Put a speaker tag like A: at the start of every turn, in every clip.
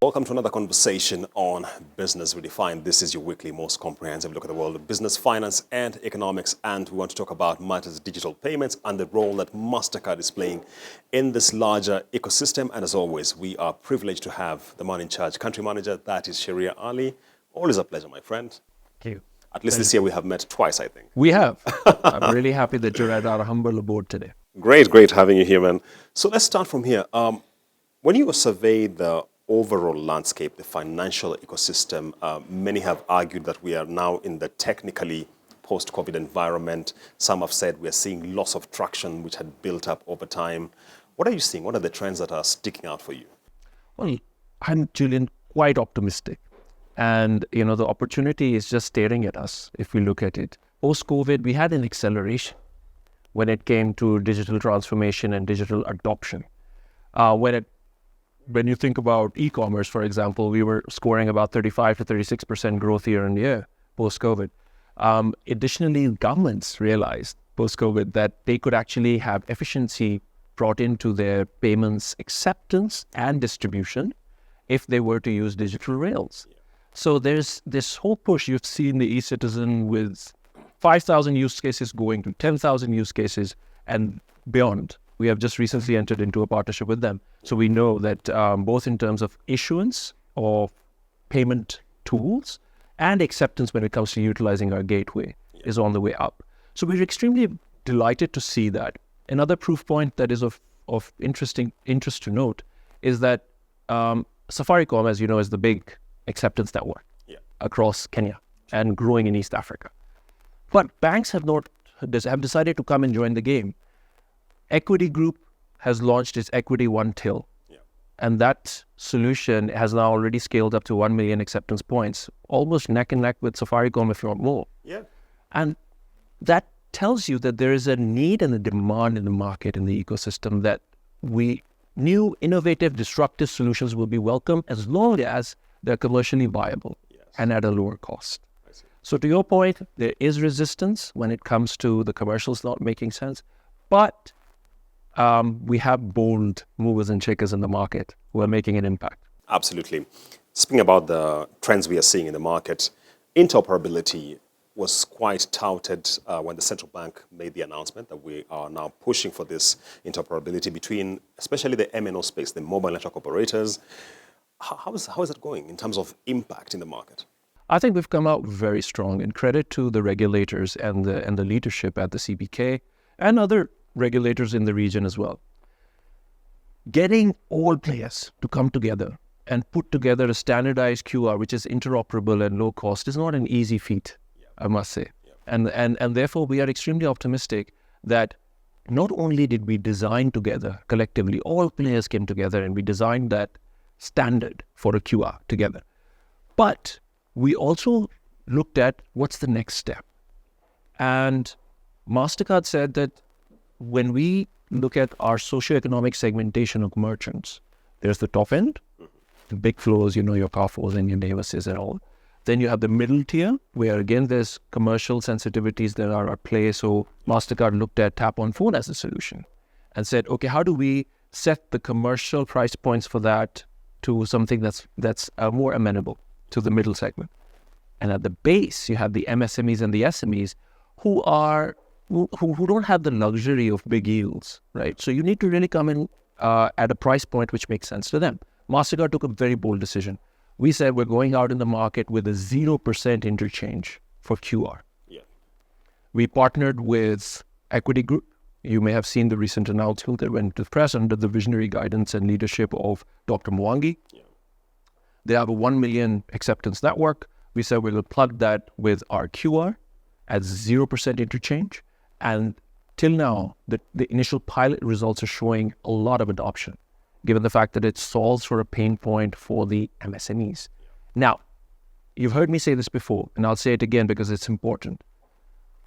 A: welcome to another conversation on Business Redefined. This is your weekly, most comprehensive look at the world of business, finance, and economics. And we want to talk about matters of digital payments and the role that Mastercard is playing in this larger ecosystem. And as always, we are privileged to have the man in charge, country manager, that is Shehryar Ali. Always a pleasure, my friend.
B: Thank you.
A: At least this year we have met twice, I think.
B: We have. I'm really happy that you're at our humble abode today.
A: Great having you here, man. So let's start from here. When you survey the overall landscape, the financial ecosystem, many have argued that we are now in the technically post-COVID environment. Some have said we are seeing loss of traction which had built up over time. What are you seeing? What are the trends that are sticking out for you?
B: Well, I'm, Julian, quite optimistic. And, the opportunity is just staring at us if we look at it. Post-COVID, we had an acceleration when it came to digital transformation and digital adoption. When you think about e-commerce, for example, we were scoring about 35 to 36% growth year on year post-COVID. Additionally, governments realized post-COVID that they could actually have efficiency brought into their payments acceptance and distribution if they were to use digital rails. So there's this whole push. You've seen the e-citizen with 5,000 use cases going to 10,000 use cases and beyond. We have just recently entered into a partnership with them. So we know that both in terms of issuance of payment tools and acceptance when it comes to utilizing our gateway is on the way up. So we're extremely delighted to see that. Another proof point that is of interest to note is that Safaricom, as you know, is the big acceptance network across Kenya and growing in East Africa. But banks have decided to come and join the game. Equity Group has launched its Equity One Till, and that solution has now already scaled up to 1 million acceptance points, almost neck and neck with Safaricom, if not more. And that tells you that there is a need and a demand in the market, in the ecosystem, that new, innovative, disruptive solutions will be welcome as long as they're commercially viable and at a lower cost. So to your point, there is resistance when it comes to the commercials not making sense, but we have bold movers and shakers in the market who are making an impact.
A: Absolutely. Speaking about the trends we are seeing in the market, interoperability was quite touted when the central bank made the announcement that we are now pushing for this interoperability between especially the MNO space, the mobile network operators. How is it going in terms of impact in the market?
B: I think we've come out very strong, and credit to the regulators and the leadership at the CBK and other regulators in the region as well. Getting all players to come together and put together a standardized QR which is interoperable and low cost is not an easy feat, I must say. And therefore we are extremely optimistic that not only did we design together collectively, all players came together and we designed that standard for a QR together, but we also looked at what's the next step. And Mastercard said that when we look at our socioeconomic segmentation of merchants, there's the top end, the big flows, your Carrefours and your Davises and all. Then you have the middle tier, where again, there's commercial sensitivities that are at play. So Mastercard looked at tap on phone as a solution and said, okay, how do we set the commercial price points for that to something that's more amenable to the middle segment? And at the base, you have the MSMEs and the SMEs who don't have the luxury of big yields, right? So you need to really come in at a price point which makes sense to them. Mastercard took a very bold decision. We said we're going out in the market with a 0% interchange for QR. We partnered with Equity Group. You may have seen the recent announcement that went to the press under the visionary guidance and leadership of Dr. Mwangi. They have a 1 million acceptance network. We said we'll plug that with our QR at 0% interchange. And till now, the initial pilot results are showing a lot of adoption, given the fact that it solves for a pain point for the MSMEs. Now, you've heard me say this before, and I'll say it again because it's important.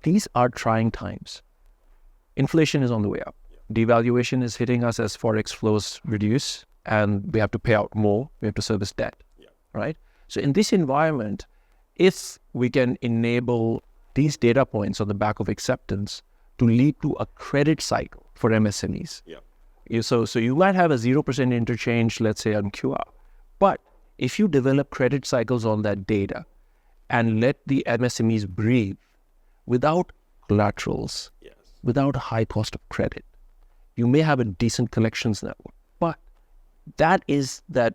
B: These are trying times. Inflation is on the way up. Devaluation is hitting us as forex flows reduce, and we have to pay out more. We have to service debt, right? So in this environment, if we can enable these data points on the back of acceptance to lead to a credit cycle for MSMEs. So you might have a 0% interchange, let's say on QR, but if you develop credit cycles on that data and let the MSMEs breathe without collaterals,
A: Yes.
B: without a high cost of credit, you may have a decent collections network. But that is that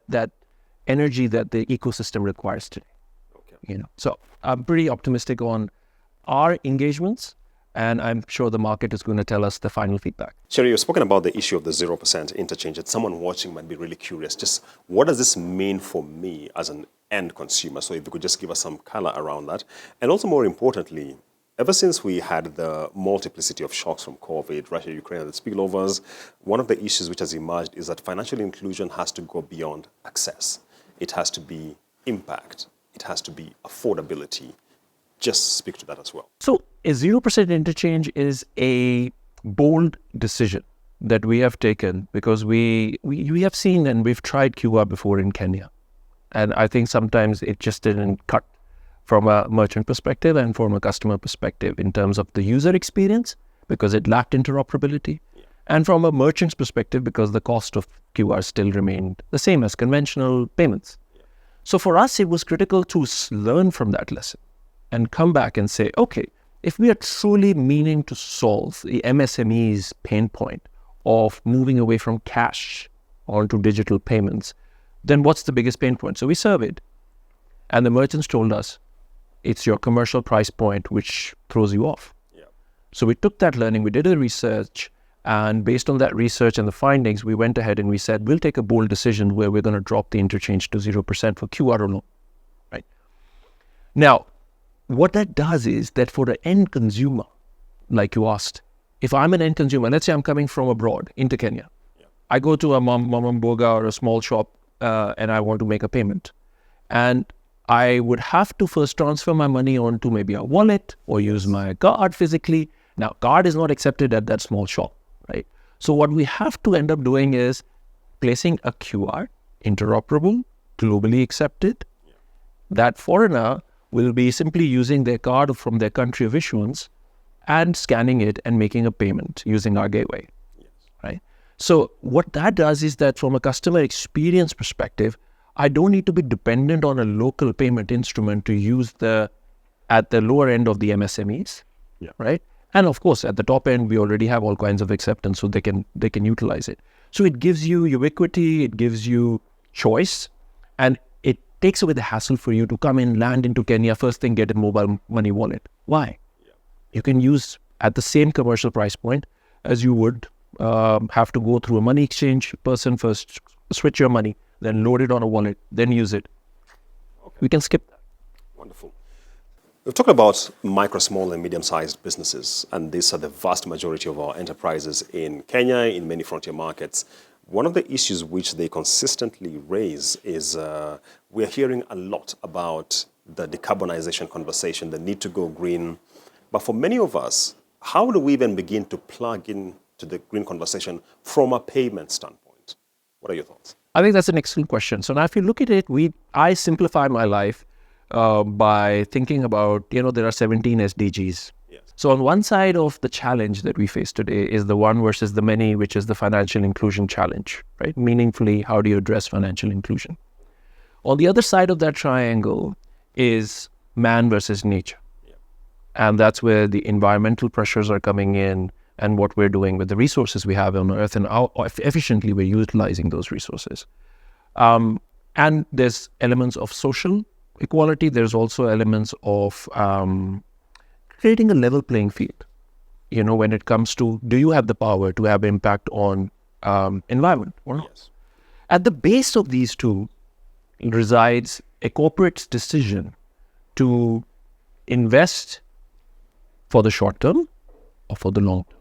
B: energy that the ecosystem requires today.
A: Okay.
B: So I'm pretty optimistic on our engagements, and I'm sure the market is going to tell us the final feedback.
A: Shehryar, you've spoken about the issue of the 0% interchange, and someone watching might be really curious. Just what does this mean for me as an end consumer? So if you could just give us some color around that. And also more importantly, ever since we had the multiplicity of shocks from COVID, Russia, Ukraine, and the spillovers, one of the issues which has emerged is that financial inclusion has to go beyond access. It has to be impact. It has to be affordability. Just speak to that as well.
B: So a 0% interchange is a bold decision that we have taken because we have seen and we've tried QR before in Kenya. And I think sometimes it just didn't cut from a merchant perspective and from a customer perspective in terms of the user experience because it lacked interoperability. And from a merchant's perspective because the cost of QR still remained the same as conventional payments. So for us, it was critical to learn from that lesson and come back and say, okay, if we are truly meaning to solve the MSME's pain point of moving away from cash onto digital payments, then what's the biggest pain point? So we surveyed, and the merchants told us, it's your commercial price point which throws you off.
A: Yeah.
B: So we took that learning, we did a research, and based on that research and the findings, we went ahead and we said, we'll take a bold decision where we're going to drop the interchange to 0% for QR alone, right? Now, what that does is that for the end consumer, like you asked, if I'm an end consumer, let's say I'm coming from abroad into Kenya. Yeah. I go to a mom and boga or a small shop and I want to make a payment. And I would have to first transfer my money onto maybe a wallet or use my card physically. Now, card is not accepted at that small shop, right? So what we have to end up doing is placing a QR, interoperable, globally accepted. Yeah. That foreigner will be simply using their card from their country of issuance and scanning it and making a payment using our gateway, yes. Right? So what that does is that from a customer experience perspective, I don't need to be dependent on a local payment instrument to use at the lower end of the MSMEs, yeah. Right? And of course, at the top end, we already have all kinds of acceptance, so they can utilize it. So it gives you ubiquity, it gives you choice, and it takes away the hassle for you to come in, land into Kenya, first thing, get a mobile money wallet. Why? Yeah. You can use at the same commercial price point as you would have to go through a money exchange person, first switch your money, then load it on a wallet, then use it. Okay. We can skip that.
A: Wonderful. We've talked about micro, small, and medium-sized businesses, and these are the vast majority of our enterprises in Kenya, in many frontier markets. One of the issues which they consistently raise is we're hearing a lot about the decarbonization conversation, the need to go green. But for many of us, how do we even begin to plug into the green conversation from a payment standpoint? What are your thoughts?
B: I think that's an excellent question. So now if you look at it, I simplify my life by thinking about, there are 17 SDGs. Yes. So on one side of the challenge that we face today is the one versus the many, which is the financial inclusion challenge, right? Meaningfully, how do you address financial inclusion? On the other side of that triangle is man versus nature. Yeah. And that's where the environmental pressures are coming in and what we're doing with the resources we have on Earth and how efficiently we're utilizing those resources. And there's elements of social equality. There's also elements of creating a level playing field, when it comes to, do you have the power to have impact on environment or not? Yes. At the base of these two resides a corporate's decision to invest for the short term or for the long term.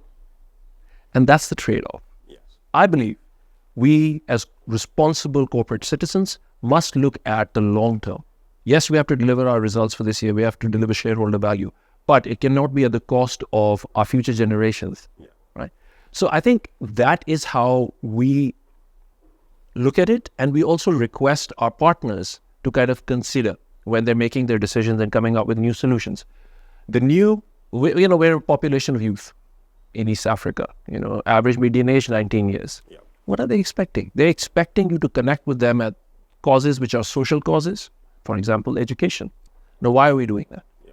B: And that's the trade-off. Yes. I believe we as responsible corporate citizens must look at the long term. Yes, we have to deliver our results for this year. We have to deliver shareholder value, but it cannot be at the cost of our future generations, yeah. Right? So I think that is how we look at it. And we also request our partners to kind of consider when they're making their decisions and coming up with new solutions. We're a population of youth in East Africa, average median age 19 years. Yeah. What are they expecting? They're expecting you to connect with them at causes which are social causes, for example, education. Now, why are we doing that?
A: Yeah.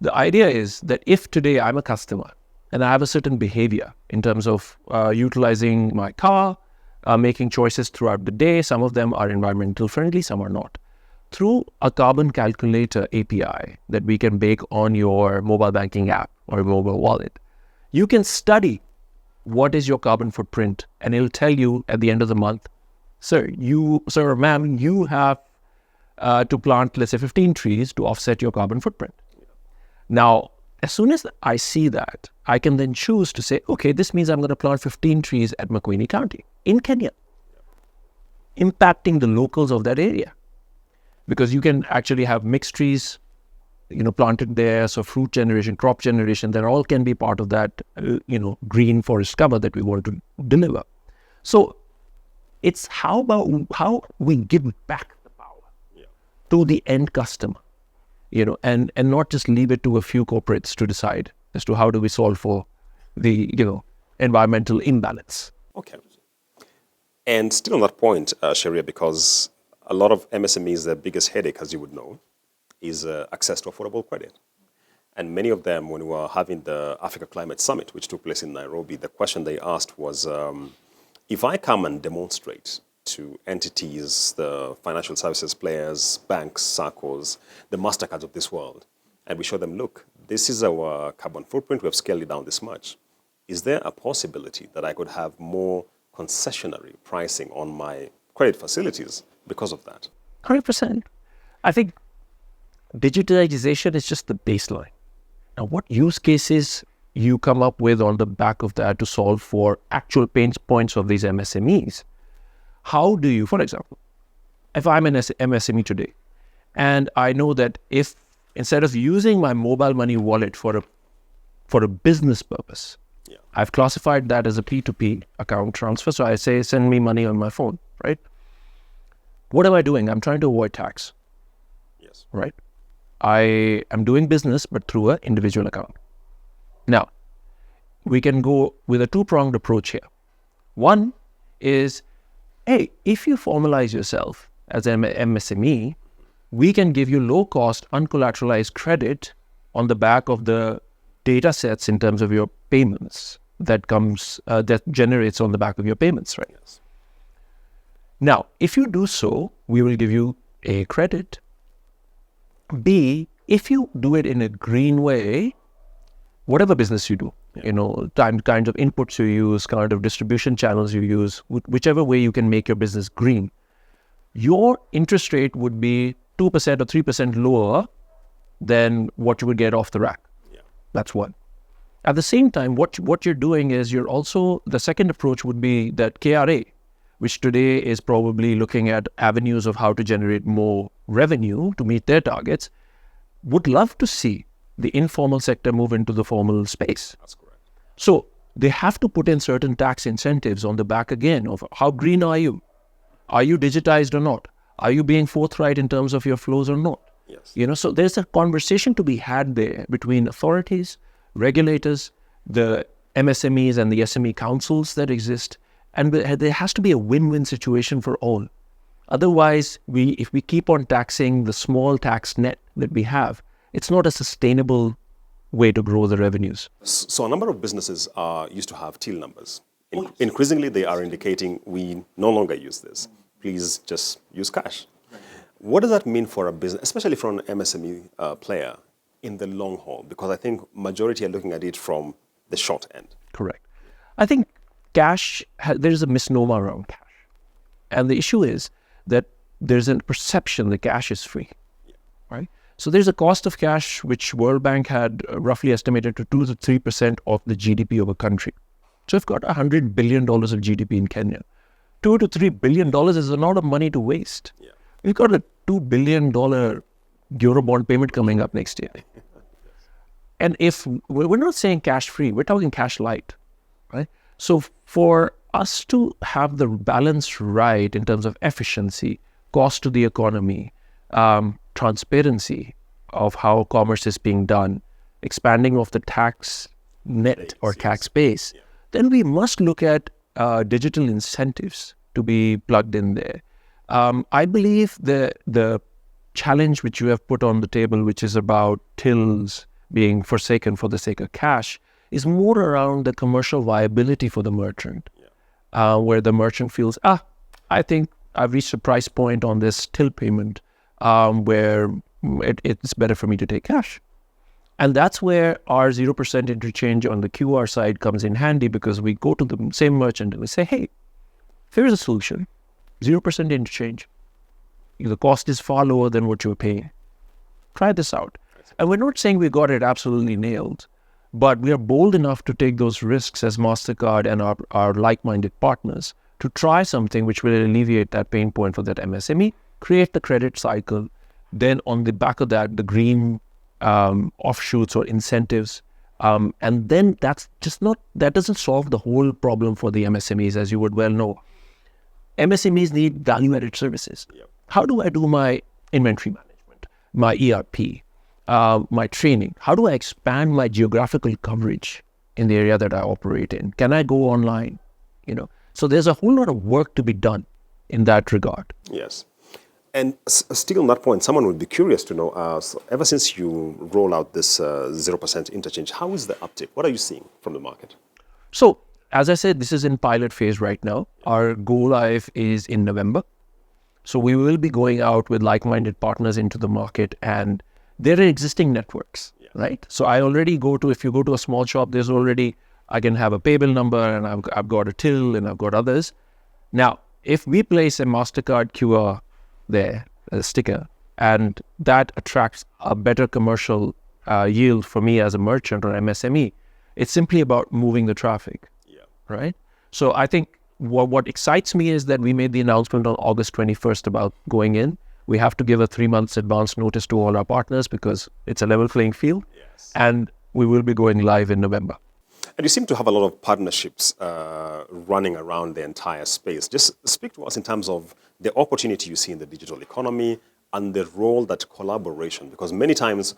B: The idea is that if today I'm a customer and I have a certain behavior in terms of utilizing my car, making choices throughout the day, some of them are environmental friendly, some are not. Through a carbon calculator API that we can bake on your mobile banking app or mobile wallet, you can study what is your carbon footprint, and it'll tell you at the end of the month, sir or ma'am, you have to plant, let's say, 15 trees to offset your carbon footprint. Now, as soon as I see that, I can then choose to say, okay, this means I'm going to plant 15 trees at Makueni County in Kenya, impacting the locals of that area. Because you can actually have mixed trees, planted there, so fruit generation, crop generation, that all can be part of that, green forest cover that we want to deliver. So it's how we give back the power to the end customer, and not just leave it to a few corporates to decide as to how do we solve for the, environmental imbalance.
A: Okay. And still on that point, Shehryar, because a lot of MSMEs, their biggest headache, as you would know, is access to affordable credit. And many of them, when we were having the Africa Climate Summit, which took place in Nairobi, the question they asked was, if I come and demonstrate to entities, the financial services players, banks, SACCOs, the Mastercards of this world, and we show them, look, this is our carbon footprint, we have scaled it down this much. Is there a possibility that I could have more concessionary pricing on my credit facilities because of that?
B: 100%. I think digitalization is just the baseline. Now, what use cases you come up with on the back of that to solve for actual pain points of these MSMEs? How do you, for example, if I'm an MSME today, and I know that if instead of using my mobile money wallet for a business purpose, I've classified that as a P2P account transfer, so I say, send me money on my phone, right? What am I doing? I'm trying to avoid tax.
A: Yes.
B: Right? I am doing business, but through an individual account. Now, we can go with a two-pronged approach here. One is, hey, if you formalize yourself as an MSME, we can give you low-cost, uncollateralized credit on the back of the data sets in terms of your payments that generates on the back of your payments, right?
A: Yes.
B: Now, if you do so, we will give you A, credit. B, if you do it in a green way, whatever business you do, kinds of inputs you use, kind of distribution channels you use, whichever way you can make your business green, your interest rate would be 2% or 3% lower than what you would get off the rack.
A: Yeah.
B: That's one. At the same time, what you're doing is the second approach would be that KRA, which today is probably looking at avenues of how to generate more revenue to meet their targets, would love to see the informal sector move into the formal space.
A: That's correct.
B: So they have to put in certain tax incentives on the back again of how green are you? Are you digitized or not? Are you being forthright in terms of your flows or not?
A: Yes.
B: So there's a conversation to be had there between authorities, regulators, the MSMEs and the SME councils that exist. And there has to be a win-win situation for all. Otherwise, if we keep on taxing the small tax net that we have, it's not a sustainable way to grow the revenues.
A: So a number of businesses used to have till numbers. Increasingly, they are indicating we no longer use this. Please just use cash. What does that mean for a business, especially for an MSME player in the long haul? Because I think majority are looking at it from the short end.
B: Correct. I think cash, there's a misnomer around cash. And the issue is that there's a perception that cash is free, right? So there's a cost of cash, which World Bank had roughly estimated to 2 to 3% of the GDP of a country. So we've got $100 billion of GDP in Kenya. $2 to $3 billion is a lot of money to waste.
A: Yeah.
B: We've got a $2 billion Eurobond payment coming up next year. And if we're not saying cash free, we're talking cash light, right? So for us to have the balance right in terms of efficiency, cost to the economy, transparency of how commerce is being done, expanding of the tax net or tax base, then we must look at digital incentives to be plugged in there. I believe the challenge which you have put on the table, which is about tills being forsaken for the sake of cash, is more around the commercial viability for the merchant, where the merchant feels, I think I've reached a price point on this till payment where it's better for me to take cash. And that's where our 0% interchange on the QR side comes in handy, because we go to the same merchant and we say, hey, here's a solution, 0% interchange. The cost is far lower than what you're paying. Try this out. And we're not saying we got it absolutely nailed, but we are bold enough to take those risks as Mastercard and our like-minded partners to try something which will alleviate that pain point for that MSME, create the credit cycle, then on the back of that, the green offshoots or incentives. And then that doesn't solve the whole problem for the MSMEs, as you would well know. MSMEs need value-added services.
A: Yep.
B: How do I do my inventory management, my ERP, my training? How do I expand my geographical coverage in the area that I operate in? Can I go online? So there's a whole lot of work to be done in that regard.
A: Yes. And still on that point, someone would be curious to know, so ever since you roll out this 0% interchange, how is the uptake? What are you seeing from the market?
B: So, as I said, this is in pilot phase right now. Our go live is in November. So we will be going out with like-minded partners into the market, and there are existing networks, right? So I already if you go to a small shop, I can have a pay bill number, and I've got a till, and I've got others. Now, if we place a Mastercard QR there, a sticker, and that attracts a better commercial yield for me as a merchant or MSME, it's simply about moving the traffic, right? So I think what excites me is that we made the announcement on August 21st about going in. We have to give a 3 months advance notice to all our partners because it's a level playing field, and we will be going live in November.
A: And you seem to have a lot of partnerships running around the entire space. Just speak to us in terms of the opportunity you see in the digital economy and the role that collaboration, because many times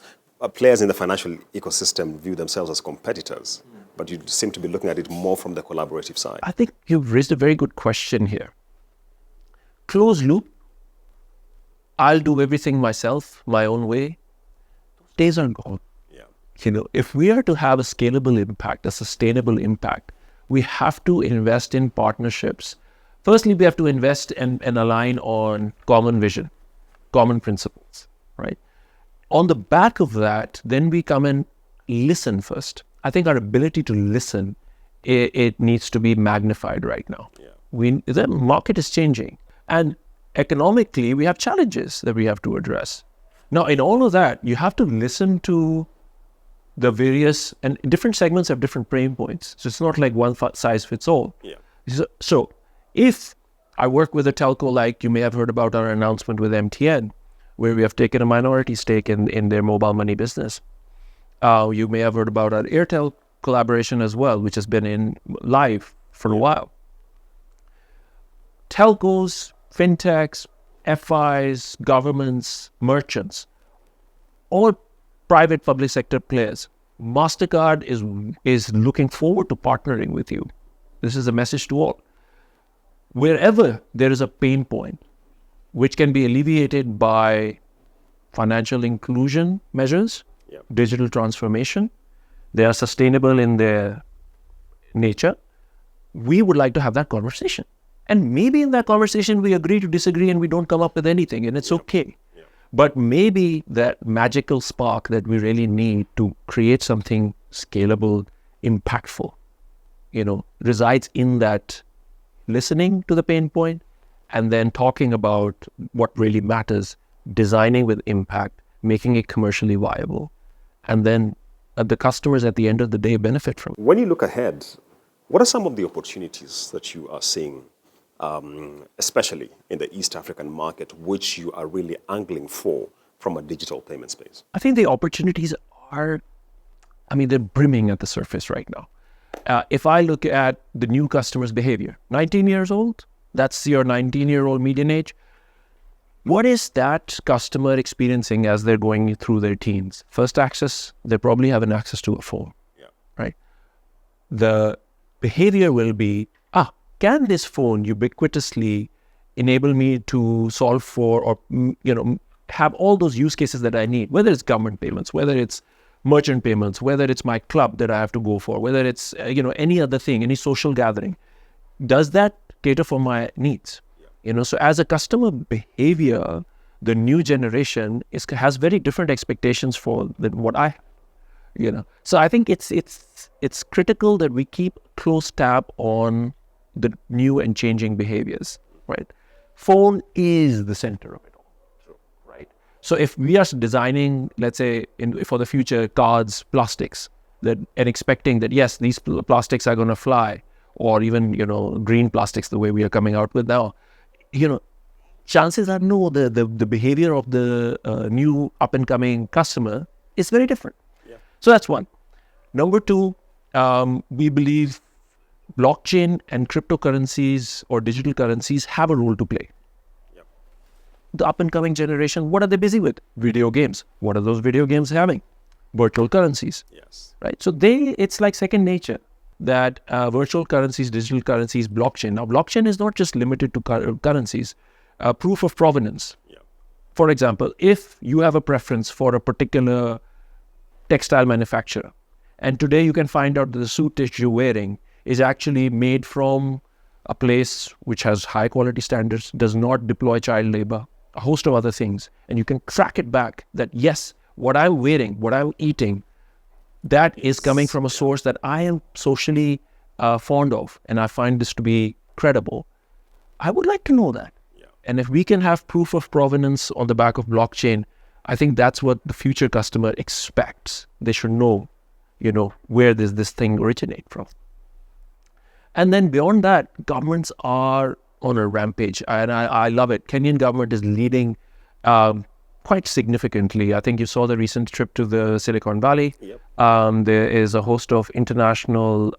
A: players in the financial ecosystem view themselves as competitors, but you seem to be looking at it more from the collaborative side.
B: I think you've raised a very good question here. Closed loop, I'll do everything myself, my own way. Those days are gone. If we are to have a scalable impact, a sustainable impact, we have to invest in partnerships. Firstly, we have to invest and align on common vision, common principles, right? On the back of that, then we come and listen first. I think our ability to listen, it needs to be magnified right now. The market is changing, and economically, we have challenges that we have to address. Now, in all of that, you have to listen to the various, and different segments have different pain points. So it's not like one size fits all. So if I work with a telco, like you may have heard about our announcement with MTN, where we have taken a minority stake in their mobile money business. You may have heard about our Airtel collaboration as well, which has been in live for a while. Telcos, fintechs, FIs, governments, merchants, all private public sector players. Mastercard is looking forward to partnering with you. This is a message to all. Wherever there is a pain point, which can be alleviated by financial inclusion measures, digital transformation, they are sustainable in their nature, we would like to have that conversation. And maybe in that conversation, we agree to disagree and we don't come up with anything, and it's okay. But maybe that magical spark that we really need to create something scalable, impactful, resides in that listening to the pain point and then talking about what really matters, designing with impact, making it commercially viable, and then the customers at the end of the day benefit from it.
A: When you look ahead, what are some of the opportunities that you are seeing, especially in the East African market, which you are really angling for from a digital payment space?
B: I think the opportunities are, they're brimming at the surface right now. If I look at the new customer's behavior, 19 years old, that's your 19-year-old median age. What is that customer experiencing as they're going through their teens? First access, they probably have an access to a phone, right? The behavior will be, can this phone ubiquitously enable me to solve for or, have all those use cases that I need, whether it's government payments, whether it's merchant payments, whether it's my club that I have to go for, whether it's, any other thing, any social gathering. Does that cater for my needs? So as a customer behavior, the new generation has very different expectations than what I have. So I think it's critical that we keep close tab on the new and changing behaviors, right? Phone is the center of it all, right? So if we are designing, let's say, for the future, cards, plastics, and expecting that, yes, these plastics are going to fly, or even, green plastics, the way we are coming out with now, chances are no, the behavior of the new up-and-coming customer is very different. Yeah. So that's one. Number two, we believe blockchain and cryptocurrencies or digital currencies have a role to play. Yep. The up-and-coming generation, what are they busy with? Video games. What are those video games having? Virtual currencies. Yes. Right? So it's like second nature that virtual currencies, digital currencies, blockchain. Now, blockchain is not just limited to currencies. Proof of provenance. Yep. For example, if you have a preference for a particular textile manufacturer, and today you can find out that the suit that you're wearing is actually made from a place which has high quality standards, does not deploy child labor, a host of other things. And you can track it back that, yes, what I'm wearing, what I'm eating, that is coming from a source that I am socially fond of, and I find this to be credible. I would like to know that. Yeah. And if we can have proof of provenance on the back of blockchain, I think that's what the future customer expects. They should know, where does this thing originate from? And then beyond that, governments are on a rampage, and I love it. Kenyan government is leading quite significantly. I think you saw the recent trip to the Silicon Valley. Yep. There is a host of international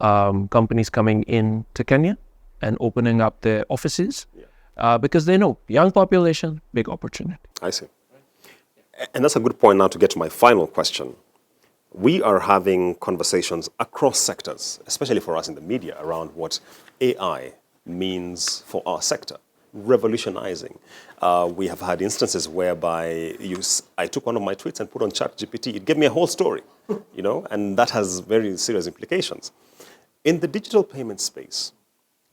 B: companies coming in to Kenya and opening up their offices because they know young population, big opportunity.
A: I see. And that's a good point now to get to my final question. We are having conversations across sectors, especially for us in the media, around what AI means for our sector. Revolutionizing. We have had instances whereby I took one of my tweets and put on ChatGPT. It gave me a whole story, and that has very serious implications. In the digital payment space,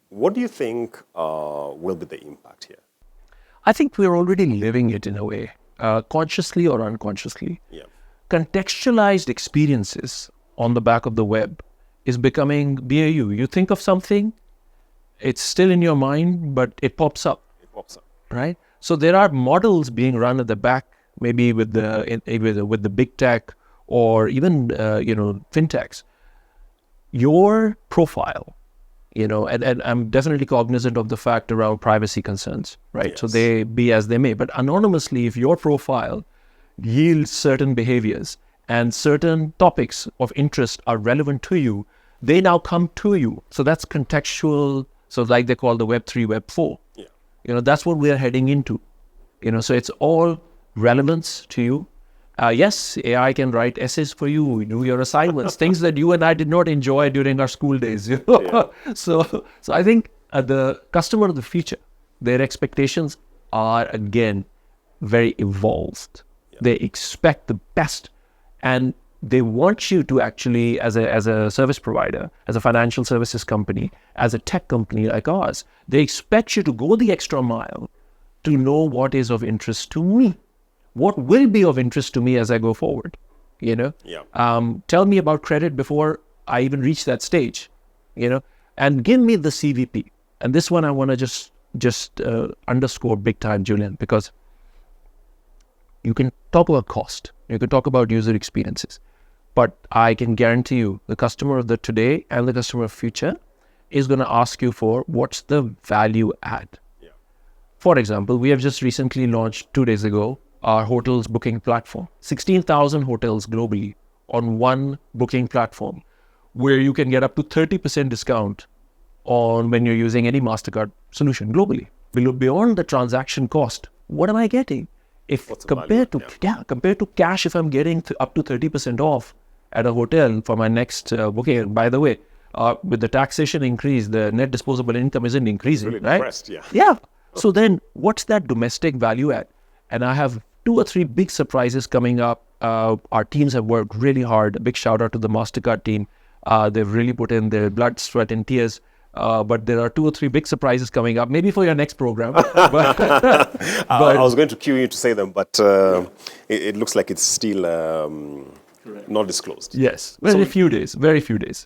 A: what do you think will be the impact here?
B: I think we're already living it in a way, consciously or unconsciously. Yeah. Contextualized experiences on the back of the web is becoming BAU. You think of something, it's still in your mind, but it pops up. Right? So there are models being run at the back, maybe with the big tech or even fintechs. Your profile, and I'm definitely cognizant of the fact around privacy concerns, right? Yes. So they be as they may, but anonymously, if your profile yields certain behaviors and certain topics of interest are relevant to you, they now come to you. So that's contextual. So like they call the Web 3, Web 4. Yeah. That's what we are heading into. So it's all relevance to you. Yes, AI can write essays for you, do your assignments, things that you and I did not enjoy during our school days. Yeah. So I think the customer of the future, their expectations are, again, very evolved. Yeah. They expect the best, and they want you to actually, as a service provider, as a financial services company, as a tech company like ours, they expect you to go the extra mile to know what is of interest to me, what will be of interest to me as I go forward. Yeah. Tell me about credit before I even reach that stage, and give me the CVP. And this one I want to just underscore big time, Julian, because you can talk about cost, you can talk about user experiences, but I can guarantee you the customer of the today and the customer of future is going to ask you for what's the value add. Yeah. For example, we have just recently launched 2 days ago our hotels booking platform. 16,000 hotels globally on one booking platform where you can get up to 30% discount on when you're using any Mastercard solution globally. Beyond the transaction cost, what am I getting? If compared to cash, if I'm getting up to 30% off at a hotel for my next booking, by the way, with the taxation increase, the net disposable income isn't increasing, really right? Depressed, yeah. So then what's that domestic value add? And I have 2 or 3 big surprises coming up. Our teams have worked really hard. A big shout out to the Mastercard team. They've really put in their blood, sweat, and tears. But there are 2 or 3 big surprises coming up, maybe for your next program.
A: I was going to cue you to say them, but it looks like it's still not disclosed.
B: Yes, very few days.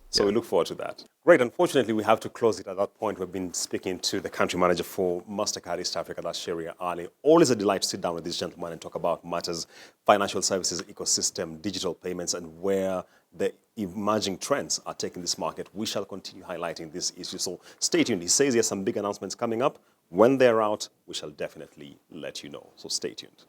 A: So we look forward to that. Great. Unfortunately, we have to close it at that point. We've been speaking to the country manager for Mastercard East Africa, that's Shehryar Ali. Always a delight to sit down with this gentleman and talk about matters, financial services ecosystem, digital payments, and where the emerging trends are taking this market. We shall continue highlighting this issue. So stay tuned. He says he has some big announcements coming up. When they're out, we shall definitely let you know. So stay tuned.